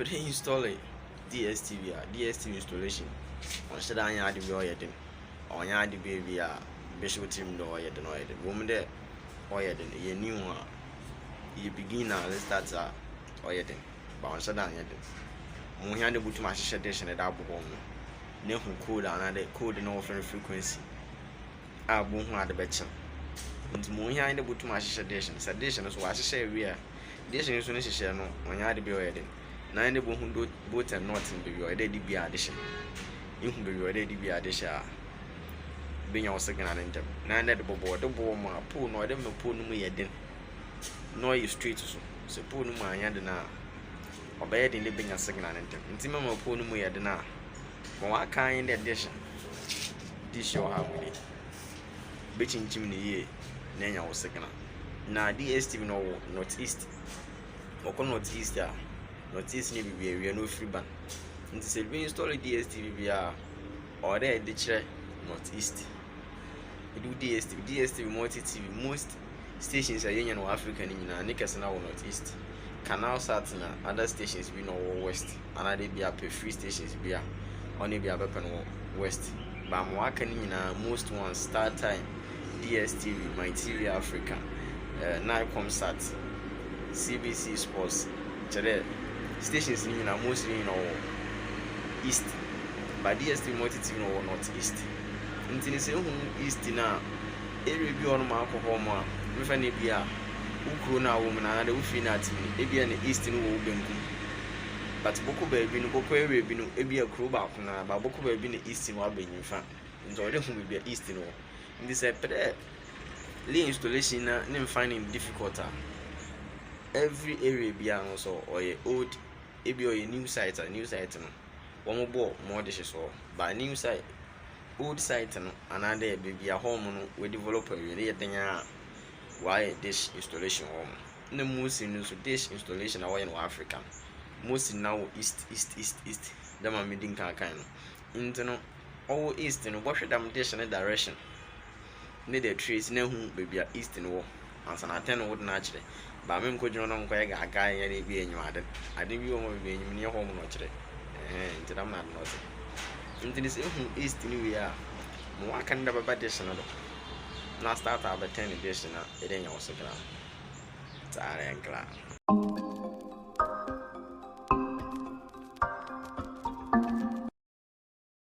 put install it DStv DStv installation on should I add the oil then on yard the baby bishop team do oil then oil the woman there oil then you new you begin now let's start oil then but on should I add them mo hand the boot my shedation at abu home ne hu code another code no different frequency abu hu at the better nti mo hand the boot my shedation sedation so I share we this is no share no on yard be oil then na ne bo hu both and not in be oil dey be addition you can be ready to be addition being your second and them na ne the bobo the bo ma pull no dem pull no me den no you straight so pull no ma anya de na obey den le benya second and them nti mama pull no me den na wa kan the addition this your harmony be chinchim ni ye na nya wo second na DStv no northeast oko northeast northeast ni bi area no free ban nti se we install DStv bia or there the chere northeast we do DStv multi TV most stations are in Africa ni nyina ne kese na wo northeast canal sat na other stations be no west another be a free stations be a only be a bepen west but mo aka ni nyina most ones start time DStv my TV Africa Nicom sat CBC sports chere stations ni nyina mostly in east but DStv multi TV no northeast nti ni se hu east na area bi on ma akọ mo a me fa ne bia ukro na wo na de wo fi na timi e bia ne east no wo benku but boko ba bi no boko area bi no e bia kro ba ko na ba boko ba bi ne east no abenyin fa nti o de hu bia east no nti se pre le installation na ne finding difficult every area bia no so oye old e bia oye new site no one more more dishes so by new site old site no another baby a home no we developer we dey tanya why dish installation home no most in so dish installation away in Africa most now east them are meeting kan no into no all east no what should am dish in direction need the trees na hu baby a east no ansa na 10 would naturally ba me nko jino no nko ya ga ga ya na bi enyu ade bi o mo bi enyu ne home no kire nti da man not nti this east ni we are mo aka nda baba dish no do na start about 10 dish na e dey nya wo so gra ta re gra